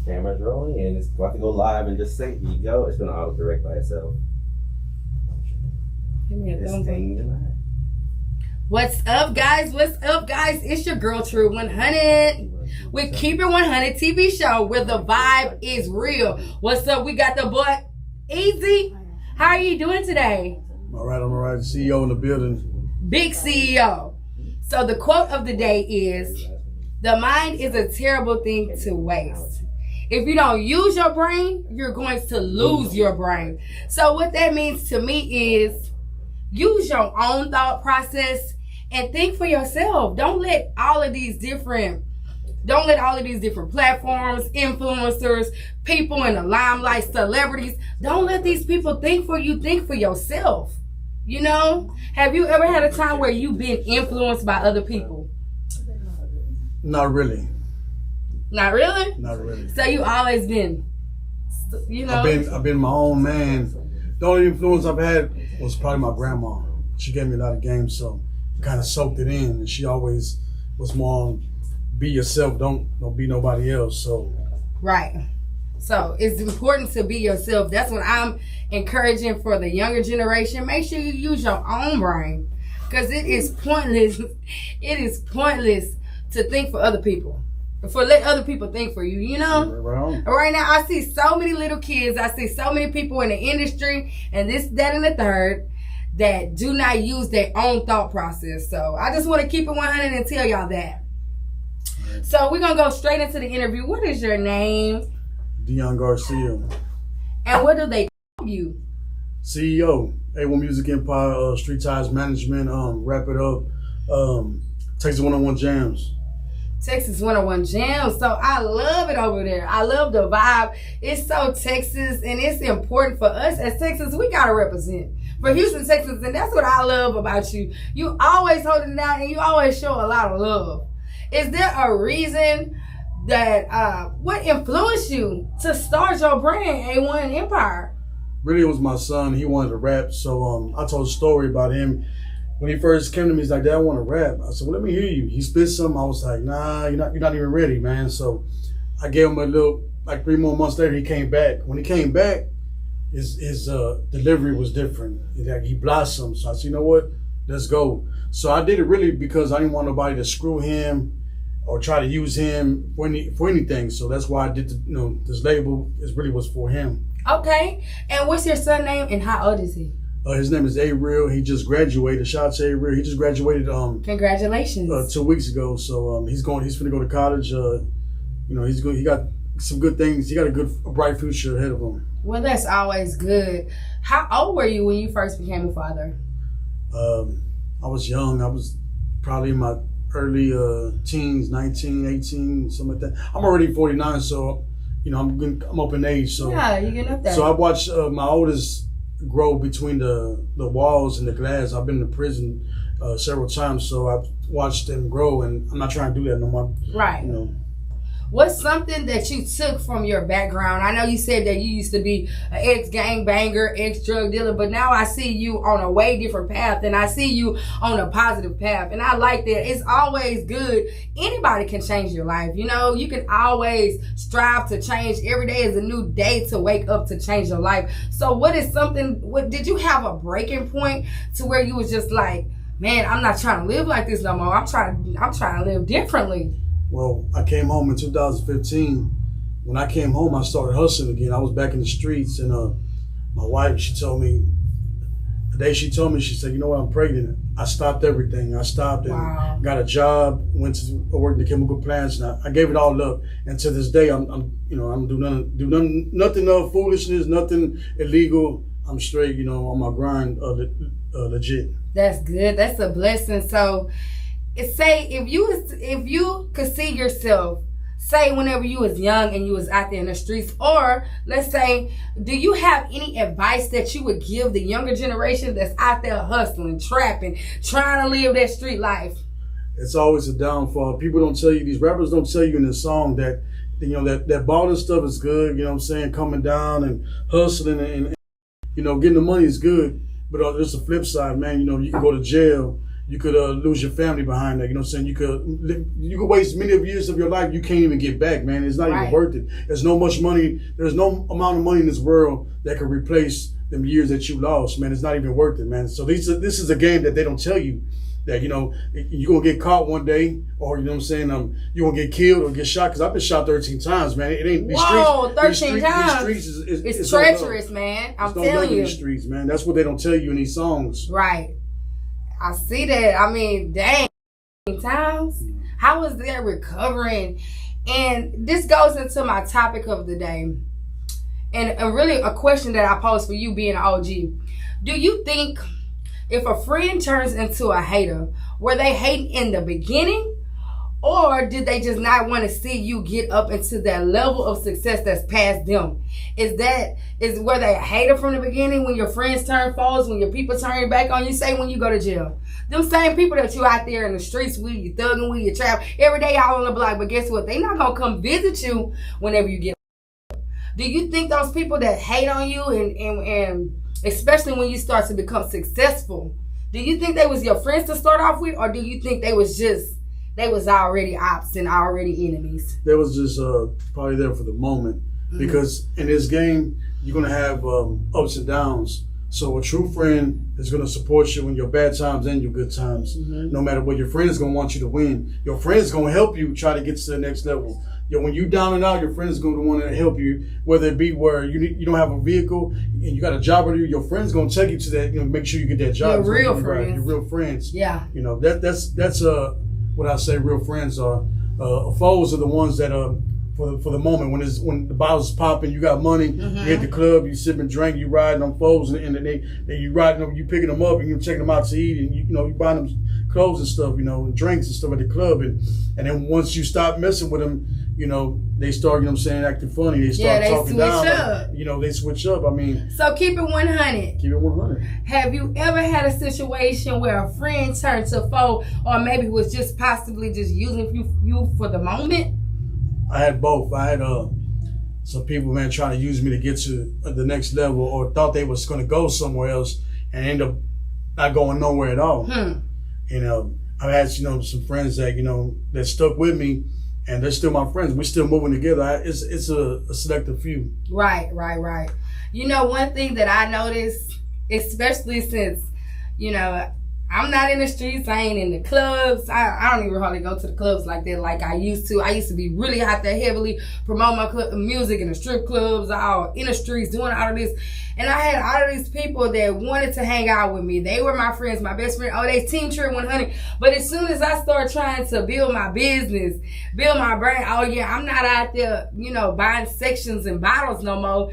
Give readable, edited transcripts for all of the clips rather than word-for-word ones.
Camera's rolling and it's about to go live and just say, here you go. It's gonna auto direct by itself. Give me a thumbs up. Live. What's up, guys? What's up, guys? It's your girl Trill100 with Keep It 100 TV show where the vibe is real. What's up? We got the boy Easy. How are you doing today? All right, I'm all right. CEO in the building. Big CEO. So the quote of the day is, the mind is a terrible thing to waste. If you don't use your brain, you're going to lose your brain. So what that means to me is use your own thought process and think for yourself. Don't let all of these different platforms, influencers, people in the limelight, celebrities, don't let these people think for you. Think for yourself. You know? Have you ever had a time where you've been influenced by other people? Not really. Not really? Not really. So you always been, you know? I've been my own man. The only influence I've had was probably my grandma. She gave me a lot of games, so I kind of soaked it in. And she always was more on, be yourself, don't be nobody else. So right. So it's important to be yourself. That's what I'm encouraging for the younger generation. Make sure you use your own brain, because it is pointless. It is pointless to think for other people. Let other people think for you, you know? Right now, I see so many little kids. I see so many people in the industry and this, that, and the third that do not use their own thought process. So I just want to keep it 100 and tell y'all that. So we're going to go straight into the interview. What is your name? Dion Garcia. And what do they call you? CEO, A1 Music Empire, Street Ties Management, Wrap It Up, Texas 101 Jams. Texas 101 Jams. So I love it over there. I love the vibe. It's so Texas, and it's important for us as Texas. We got to represent for Houston, Texas, and that's what I love about you. You always hold it down, and you always show a lot of love. Is there a reason that, what influenced you to start your brand, A1 Empire? Really, it was my son. He wanted to rap, so I told a story about him. When he first came to me, he's like, Dad, I want to rap. I said, well, let me hear you. He spit something. I was like, nah, you're not even ready, man. So I gave him a little, like 3 more months later, he came back. When he came back, his delivery was different. He blossomed. So I said, you know what? Let's go. So I did it really because I didn't want nobody to screw him or try to use him for anything. So that's why I did, this label really was for him. Okay. And what's your son's name and how old is he? His name is A-Real. He just graduated. Shout out to A-Real. He just graduated. Congratulations. 2 weeks ago. So he's going to go to college. He got some good things. He got a bright future ahead of him. Well, that's always good. How old were you when you first became a father? I was young. I was probably in my early teens, 19, 18, something like that. I'm already 49, so I'm up in age. So yeah, you're getting up there. So I watched my oldest grow between the walls and the glass. I've been to prison several times, so I've watched them grow, and I'm not trying to do that no more. Right. What's something that you took from your background? I know you said that you used to be an ex-gangbanger, ex-drug dealer, but now I see you on a way different path, and I see you on a positive path, and I like that. It's always good. Anybody can change your life. You can always strive to change. Every day is a new day to wake up to change your life. So what did you have a breaking point to where you was just like, man, I'm not trying to live like this no more. I'm trying to live differently. Well, I came home in 2015. When I came home, I started hustling again. I was back in the streets, and my wife, she told me, the day she told me, she said, you know what, I'm pregnant. I stopped everything. I stopped and got a job, went to work in the chemical plants, and I gave it all up. And to this day, I'm do nothing foolishness, nothing illegal. I'm straight, on my grind, legit. That's good. That's a blessing. So, say if you could see yourself, say whenever you was young and you was out there in the streets, or let's say, do you have any advice that you would give the younger generation that's out there hustling, trapping, trying to live that street life? It's always a downfall. People don't tell you, these rappers don't tell you in the song that that balling stuff is good. You know what I'm saying? Coming down and hustling and getting the money is good, but there's a flip side, man. You can go to jail. You could lose your family behind that. You know what I'm saying? You could waste many of years of your life you can't even get back, man. It's not even worth it. There's no amount of money in this world that could replace them years that you lost, man. It's not even worth it, man. So this is a game that they don't tell you. That, you know, you're going to get caught one day, or, you know what I'm saying, you're going to get killed or get shot, because I've been shot 13 times, man. It ain't, Whoa, 13 times? These streets it's treacherous, man. I'm telling you. These streets, man. That's what they don't tell you in these songs. Right. I see that. I mean, dang, times. How is that recovering? And this goes into my topic of the day. And really a question that I pose for you being an OG. Do you think if a friend turns into a hater, were they hating in the beginning, or did they just not want to see you get up into that level of success that's past them? Were they a hater from the beginning when your friends turn foes, when your people turn your back on you, say when you go to jail? Them same people that you out there in the streets with, you thugging with, you trap, every day out on the block, but guess what? They not going to come visit you whenever you get up. Do you think those people that hate on you and especially when you start to become successful, do you think they was your friends to start off with, or do you think they was already ops and already enemies? They was just probably there for the moment, because in this game you're gonna have ups and downs. So a true friend is gonna support you in your bad times and your good times. No matter what, your friend is gonna want you to win. Your friend is gonna help you try to get to the next level. When you down and out, your friend is going to want to help you, whether it be where you don't have a vehicle and you got a job to do. Your friend's going to take you to that, make sure you get that job. Your real friends. Right, your real friends. Yeah. That's what I say real friends are. Foes are the ones that for the moment when the bottles popping, you got money, you hit the club, you sip and drink, you riding on foes, and you riding them, you picking them up and you taking them out to eat, and you buying them clothes and stuff, and drinks and stuff at the club, and then once you stop messing with them, they start, acting funny. They start talking down. They switch up. I mean, so keep it 100. Keep it 100. Have you ever had a situation where a friend turned to foe, or maybe was just possibly just using you for the moment? I had both. I had some people, man, trying to use me to get to the next level, or thought they was going to go somewhere else and end up not going nowhere at all. I've had some friends that that stuck with me, and they're still my friends. We're still moving together. It's a selective few. Right. One thing that I noticed, especially since I'm not in the streets, I ain't in the clubs. I don't even hardly go to the clubs like that like I used to. I used to be really out there heavily promoting my music in the strip clubs, all in the streets, doing all of this. And I had all of these people that wanted to hang out with me. They were my friends, my best friend. Oh, they team Trill100. But as soon as I start trying to build my business, build my brand, oh yeah, I'm not out there, buying sections and bottles no more.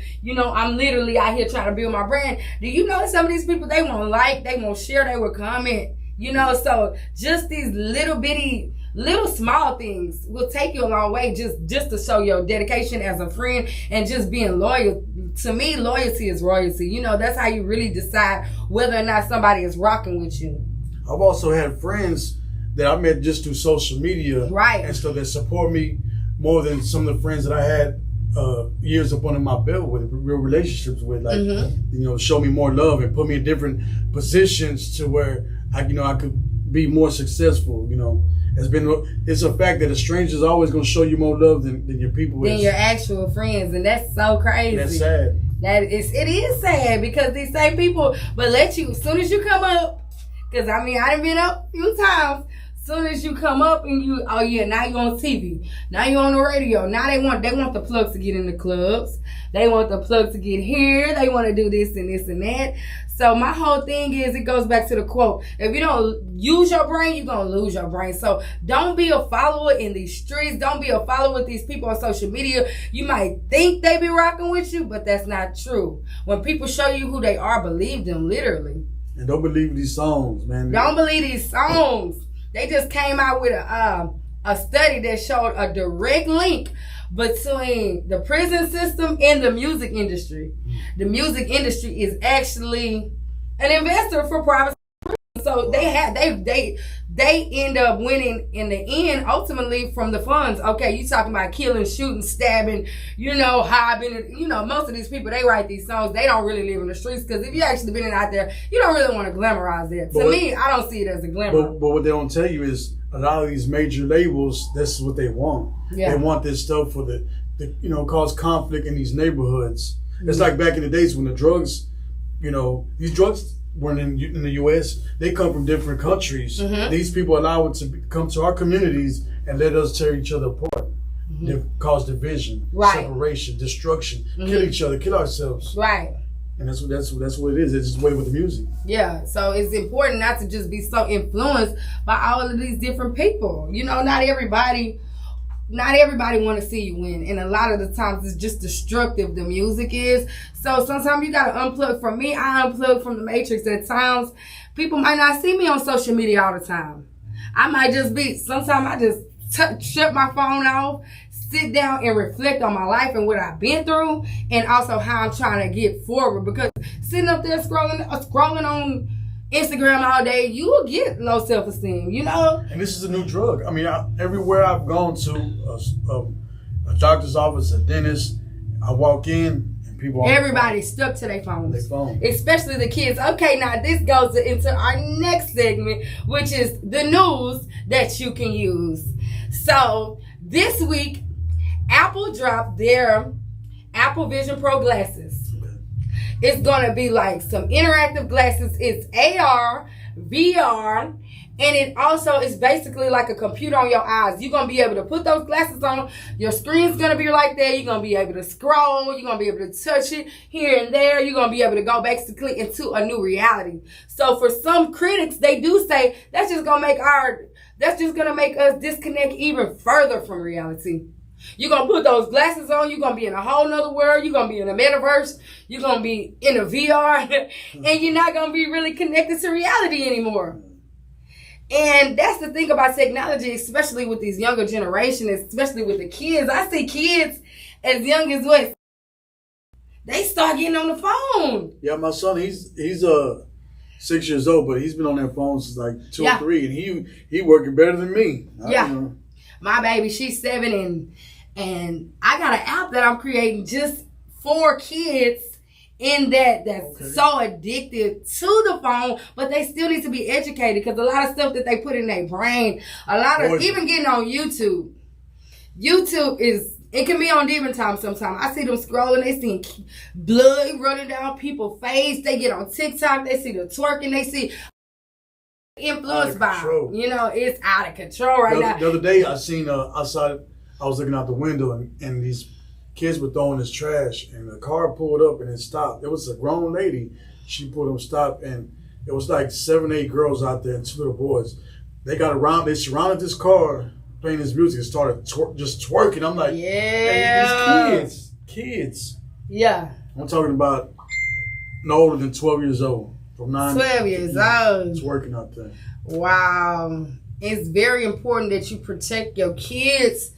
I'm literally out here trying to build my brand. Do you know some of these people, they won't like, they won't share, they will comment. So just these little small things will take you a long way just to show your dedication as a friend and just being loyal. To me, loyalty is royalty. That's how you really decide whether or not somebody is rocking with you. I've also had friends that I met just through social media. Right. And so they support me more than some of the friends that I had years up under my belt with, real relationships with, show me more love and put me in different positions to where I could be more successful. It's a fact that a stranger is always going to show you more love than your people. Than your actual friends, and that's so crazy. That's sad. It is sad, because these same people, but as soon as you come up, because I done been up a few times. Soon as you come up and now you're on TV, now you're on the radio. Now they want the plugs to get in the clubs. They want the plugs to get here. They want to do this and this and that. So my whole thing is, it goes back to the quote: if you don't use your brain, you're gonna lose your brain. So don't be a follower in these streets. Don't be a follower with these people on social media. You might think they be rocking with you, but that's not true. When people show you who they are, believe them, literally. And don't believe these songs, man. Don't believe these songs. They just came out with a study that showed a direct link between the prison system and the music industry. The music industry is actually an investor for private. So they end up winning in the end, ultimately from the funds. Okay, you talking about killing, shooting, stabbing, hobbing. Most of these people, they write these songs. They don't really live in the streets, because if you actually been out there, you don't really want to glamorize it. To me, I don't see it as a glamour. But what they don't tell you is a lot of these major labels, this is what they want. Yeah. They want this stuff for the cause conflict in these neighborhoods. Mm-hmm. It's like back in the days when the drugs, these drugs weren't in the U.S. They come from different countries. Mm-hmm. These people allow it to come to our communities and let us tear each other apart. Mm-hmm. They cause division, separation, destruction, kill each other, kill ourselves. Right. And that's what it is. It's just the way with the music. Yeah. So it's important not to just be so influenced by all of these different people. Not everybody want to see you win, and a lot of the times it's just destructive, the music is. So sometimes you gotta unplug. For me, I unplug from the matrix. At times people might not see me on social media all the time. I might just sometimes I just shut my phone off, sit down and reflect on my life and what I've been through, and also how I'm trying to get forward. Because sitting up there scrolling on Instagram all day, you will get low self-esteem, And this is a new drug. I mean, everywhere I've gone to, a doctor's office, a dentist, I walk in and people. Everybody's stuck to their phones. Especially the kids. Okay, now this goes into our next segment, which is the news that you can use. So this week, Apple dropped their Apple Vision Pro glasses. It's going to be like some interactive glasses. It's AR, VR, and it also is basically like a computer on your eyes. You're going to be able to put those glasses on. Your screen's going to be right there. You're going to be able to scroll. You're going to be able to touch it here and there. You're going to be able to go basically into a new reality. So for some critics, they do say that's just going to make us disconnect even further from reality. You're going to put those glasses on. You're going to be in a whole nother world. You're going to be in a metaverse. You're going to be in a VR. And you're not going to be really connected to reality anymore. And that's the thing about technology, especially with these younger generations, especially with the kids. I see kids as young as what? They start getting on the phone. Yeah, my son, he's 6 years old, but he's been on that phone since like 2 or 3, and he working better than me. My baby, she's 7, and I got an app that I'm creating just for kids that's so addicted to the phone, but they still need to be educated, because a lot of stuff that they put in their brain, even getting on YouTube. It can be on demon time sometimes. I see them scrolling, they see blood running down people's face. They get on TikTok, they see the twerking, they see influenced by, it's out of control now. The other day I seen outside, I was looking out the window and these kids were throwing this trash, and the car pulled up and it stopped. It was a grown lady. She pulled them stop, and it was like 7, 8 girls out there and 2 little boys. They surrounded this car playing this music and started just twerking. I'm like, hey, these kids. Yeah. I'm talking about no older than 12 years old. From 12 years old. It's working out there. Wow. It's very important that you protect your kids,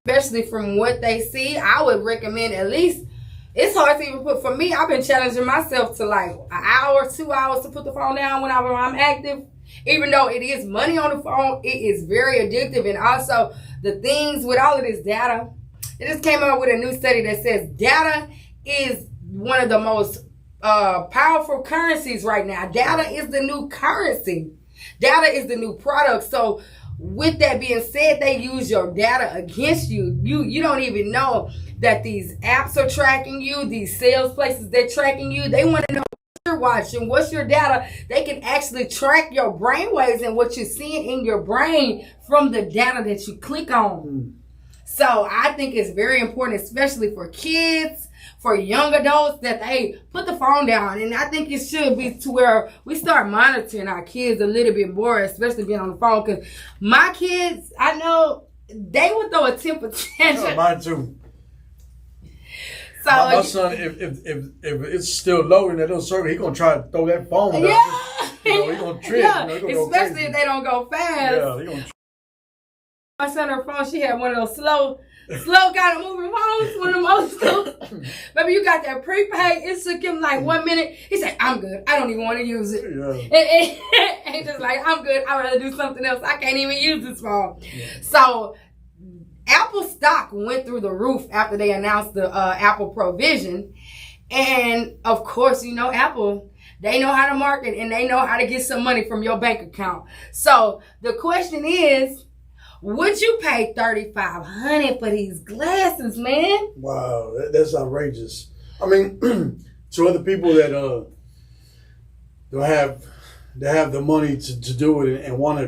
especially from what they see. I would recommend at least, it's hard to even put, for me, I've been challenging myself to like an hour, 2 hours to put the phone down whenever I'm active. Even though it is money on the phone, it is very addictive. And also the things with all of this data, it just came out with a new study that says data is one of the most powerful currencies right now. Data is the new currency. Data is the new product. So with that being said, they use your data against you. You don't even know that these apps are tracking you. These sales places, they're tracking you. They want to know what you're watching, what's your data. They can actually track your brain waves and what you're seeing in your brain from the data that you click on. So I think it's very important, especially for kids, for young adults, that they put the phone down. And I think it should be to where we start monitoring our kids a little bit more, especially being on the phone. Because my kids, I know, they would throw a temper tantrum. Yeah, mine too. So my son, if it's still low in that little circle, he's going to try to throw that phone down. Yeah. He's going to trip. Yeah. Especially if they don't go fast. Yeah, he's going to trip. My son, her phone, she had one of those slow slow kind of moving phones, one of them old school. Baby, you got that prepaid. It took him like 1 minute. He said, I'm good. I don't even want to use it. Yeah. And he's just like, I'm good. I'd rather do something else. I can't even use this phone. Yeah. So Apple stock went through the roof after they announced the Apple Provision. And of course, you know, Apple, they know how to market and they know how to get some money from your bank account. So the question is, would you pay $3,500 for these glasses, man? Wow, that's outrageous. I mean, to other people that have the money to do it and want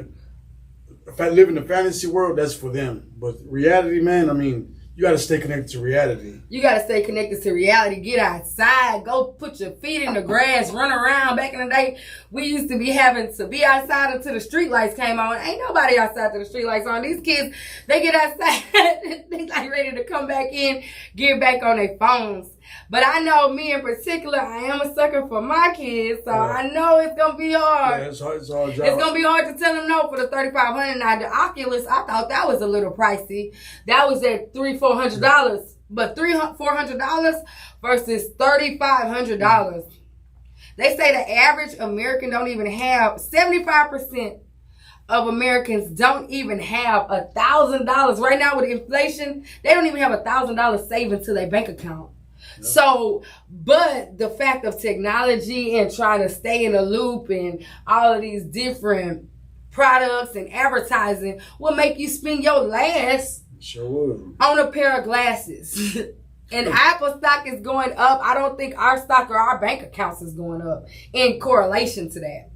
to live in the fantasy world, that's for them. But reality, man, I mean, you got to stay connected to reality. You got to stay connected to reality. Get outside. Go put your feet in the grass. Run around. Back in the day, we used to be having to be outside until the street lights came on. Ain't nobody outside till the street lights on. These kids, they get outside. They like ready to come back in, get back on their phones. But I know me in particular, I am a sucker for my kids, so I know it's going to be hard. Yeah, it's hard. It's a hard job. It's going to be hard to tell them no for the $3,500. Now, the Oculus, I thought that was a little pricey. That was at $300-$400. But $300-$400 versus $3,500. They say the average American don't even have, 75% of Americans don't even have $1,000. Right now with inflation, they don't even have $1,000 saved into their bank account. So, but the fact of technology and trying to stay in the loop and all of these different products and advertising will make you spend your last on a pair of glasses. And Apple stock is going up. I don't think our stock or our bank accounts is going up in correlation to that.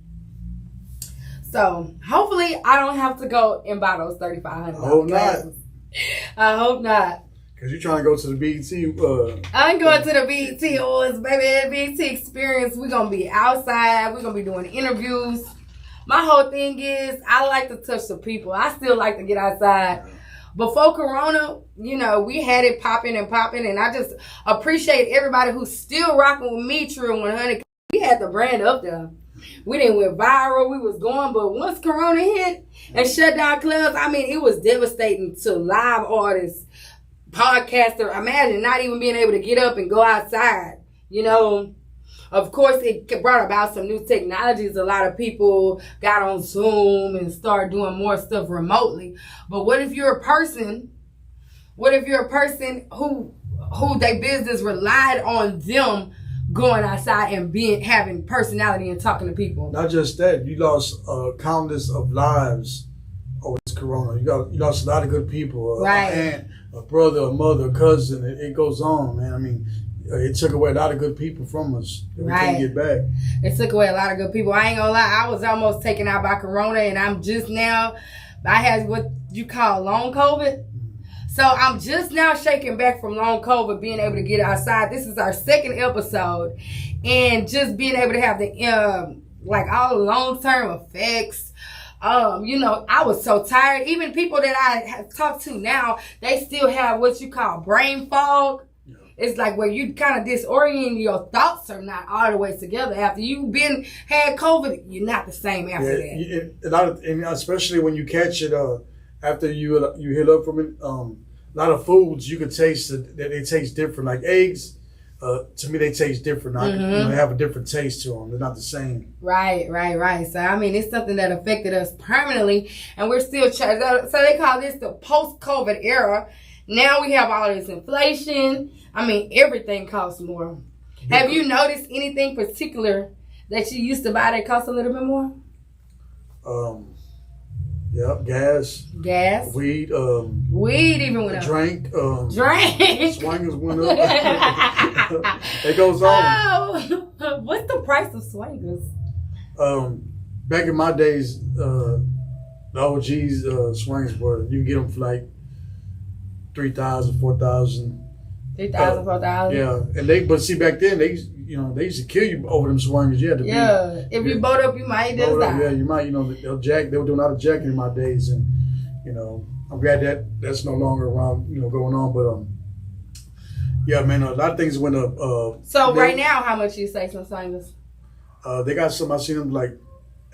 So, hopefully, I don't have to go and buy those $3,500 glasses. I hope not. Because you're trying to go to the BET. I'm going to the BET Awards, baby. The BET experience. We're going to be outside. We're going to be doing interviews. My whole thing is I like to touch the people. I still like to get outside. Before Corona, you know, we had it popping. And I just appreciate everybody who's still rocking with me, Trill100. We had the brand up there. We didn't went viral. We was going. But once Corona hit and shut down clubs, I mean, it was devastating to live artists. Podcaster, imagine not even being able to get up and go outside. You know, of course, it brought about some new technologies. A lot of people got on Zoom and started doing more stuff remotely. But what if you're a person? What if you're a person who their business relied on them going outside and having personality and talking to people? Not just that, you lost countless of lives over this Corona. You lost a lot of good people. Right. An aunt, a brother, a mother, a cousin. It goes on, man. I mean, it took away a lot of good people from us that we can't get back. It took away a lot of good people. I ain't gonna lie, I was almost taken out by Corona, and I'm just now, I had what you call long COVID. So I'm just now shaking back from long COVID, being able to get outside. This is our second episode, and just being able to have the like all the long-term effects. You know, I was so tired. Even people that I have talked to now, they still have what you call brain fog. Yeah. It's like where you kind of disorient, your thoughts are not all the way together. After you've had COVID, you're not the same after that. And especially when you catch it after you heal up from it. A lot of foods you can taste that they taste different. Like eggs, to me, they taste different. They have a different taste to them. They're not the same. Right. So, I mean, it's something that affected us permanently, and we're still trying. So, they call this the post-COVID era. Now we have all this inflation. I mean, everything costs more. Yeah. Have you noticed anything particular that you used to buy that costs a little bit more? Yep, gas. Weed. Weed even went up. Drink. Swingers went up. It goes on. Oh, what's the price of swingers? Back in my days, the OGs swingers were, you can get them for like $3,000, $4,000. $3,000, $4,000. Yeah, but see, back then they used to kill you over them swingers. You had to if you bowed up, you might just die. Yeah, you might. You know, they were doing a lot of jacking in my days, and you know, I'm glad that's no longer around. You know, going on, but yeah, man, a lot of things went up. So right now, how much you say some swingers? They got some. I seen them like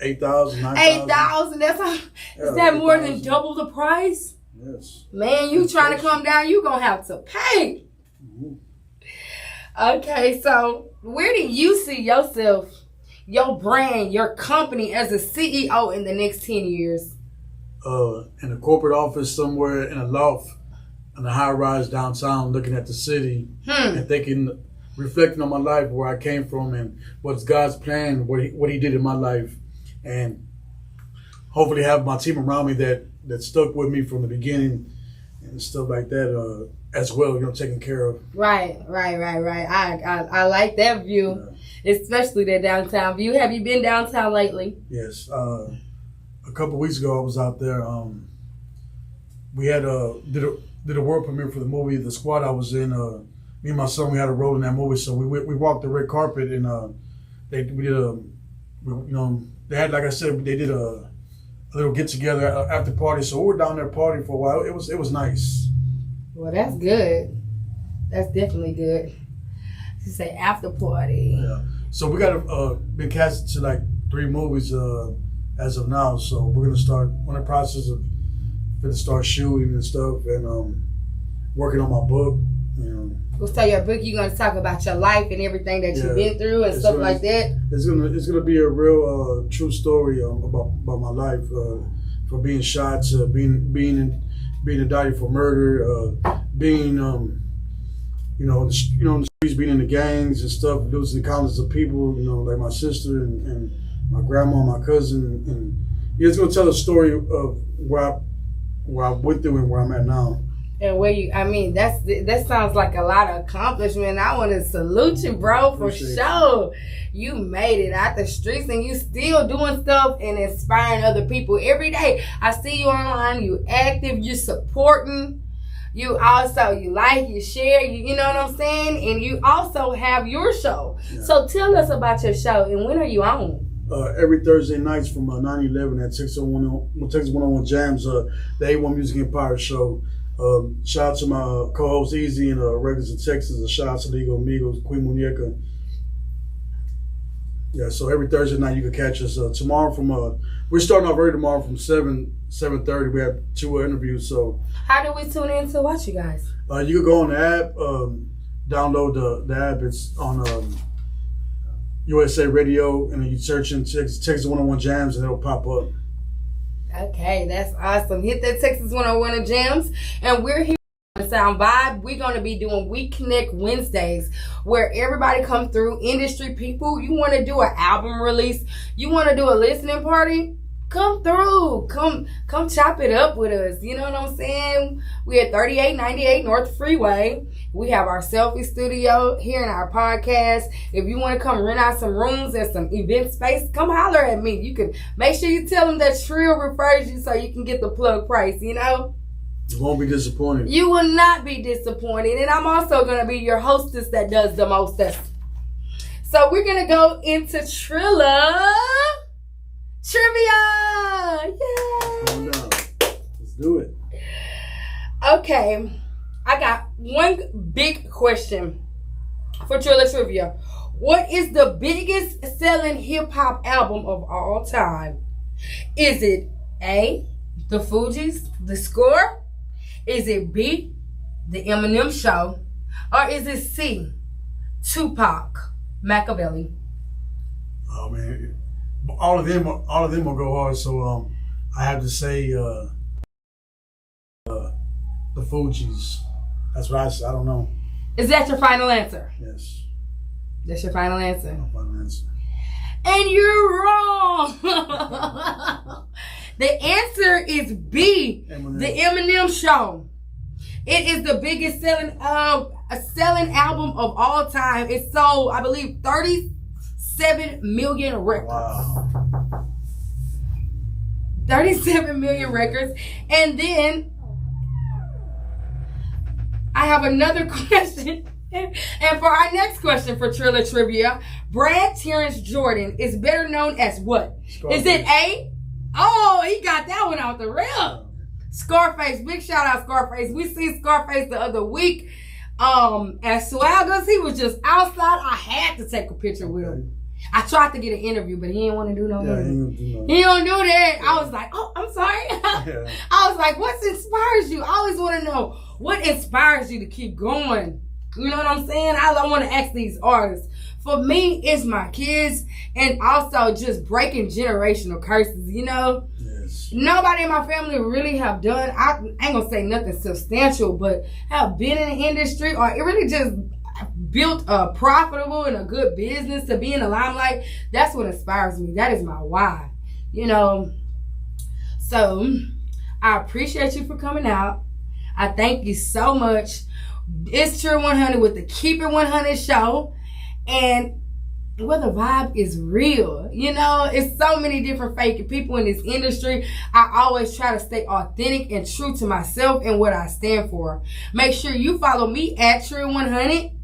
$8,000, $9,000. $8,000. That's is that more than double the price? Yes. Man, you trying to come down, you gonna have to pay. Mm-hmm. Okay, so where do you see yourself, your brand, your company as a CEO in the next 10 years? In a corporate office somewhere in a loft in a high rise downtown, looking at the city and thinking, reflecting on my life, where I came from, and what's God's plan, what He did in my life, and hopefully have my team around me that stuck with me from the beginning and stuff like that as well. You know, taken care of. Right. I like that view, especially that downtown view. Have you been downtown lately? Yes. A couple weeks ago, I was out there. We had did a world premiere for the movie The Squad I was in. Me and my son, we had a role in that movie, so we walked the red carpet, and they had, like I said, they did a little get together after party. So we were down there partying for a while. It was nice. Well, that's good. That's definitely good. You say after party. Yeah. So we got been casted to like 3 movies as of now. So we're gonna start on the process of start shooting and stuff, and working on my book. You know. We'll start your book. You're gonna talk about your life and everything that you've been through and stuff like that. It's gonna be a real true story about my life, from being shot to being indicted for murder, being in the streets, being in the gangs and stuff, losing encounters of people, like my sister and my grandma, my cousin, and it's gonna tell a story of where I went through and where I'm at now. And that sounds like a lot of accomplishment. I want to salute you, bro, for sure. You made it out the streets, and you still doing stuff and inspiring other people every day. I see you online, you active, you supporting. You also, you like, you share, you know what I'm saying? And you also have your show. Yeah. So tell us about your show, and when are you on? Every Thursday nights from 9/11 at Texas 101 Jams, the A1 Music Empire show. Shout out to my co-host Easy and Records in Texas. A shout out to Ligo Amigos, Queen Muñeca. Yeah, so every Thursday night you can catch us. Tomorrow we're starting off early tomorrow from 7:30. We have 2 interviews. So how do we tune in to watch you guys? You can go on the app, download the app. It's on USA Radio, and then you search in Texas 101 Jams, and it'll pop up. Okay, that's awesome. Hit that Texas 101 Jams, and we're here on Sound Vibe. We're going to be doing We Connect Wednesdays, where everybody comes through, industry people. You want to do an album release, you want to do a listening party, come through. Come chop it up with us. You know what I'm saying? We at 3898 North Freeway. We have our selfie studio here in our podcast. If you want to come rent out some rooms and some event space, come holler at me. You can make sure you tell them that Trill refers you so you can get the plug price, You won't be disappointed. You will not be disappointed. And I'm also going to be your hostess that does the mostest. So we're going to go into Trilla Trivia. Yay! Calm down. Let's do it. Okay. I got one big question for Trilla Trivia. What is the biggest selling hip hop album of all time? Is it A, The Fugees, The Score? Is it B, The Eminem Show? Or is it C, Tupac, Machiavelli? Oh man, all of them will go hard. So I have to say The Fugees. That's what I don't know. Is that your final answer? Yes. That's your final answer? My final answer. And you're wrong. The answer is B, Eminem. The Eminem Show. It is the biggest selling album of all time. It sold, I believe, 37 million records. Wow. 37 million records. And then I have another question. And for our next question for Trilla Trivia, Brad Terrence Jordan is better known as what? Scarface. Is it A? Oh, he got that one out the rip. Scarface. Big shout out Scarface. We seen Scarface the other week at Swaggers. He was just outside. I had to take a picture with him. I tried to get an interview, but he didn't want to do no interview. He He don't do that. I was like, oh, I'm sorry. Yeah. I was like, what inspires you? I always want to know what inspires you to keep going. You know what I'm saying? I want to ask these artists. For me, it's my kids and also just breaking generational curses, you know? Yes. Nobody in my family really have done, I ain't gonna say nothing substantial, but have been in the industry or it really just built a profitable and a good business to be in the limelight. That's what inspires me. That is my why, you know? So I appreciate you for coming out. I thank you so much. It's Trill100 with the Keep It 100 show. And where the vibe is real. You know, it's so many different fake people in this industry. I always try to stay authentic and true to myself and what I stand for. Make sure you follow me at Trill100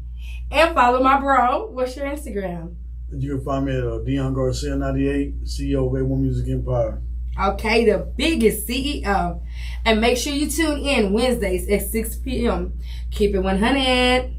and follow my bro. What's your Instagram? You can find me at Dion Garcia 98, CEO of A1 Music Empire. Okay, the biggest CEO. And make sure you tune in Wednesdays at 6 p.m. Keep it 100.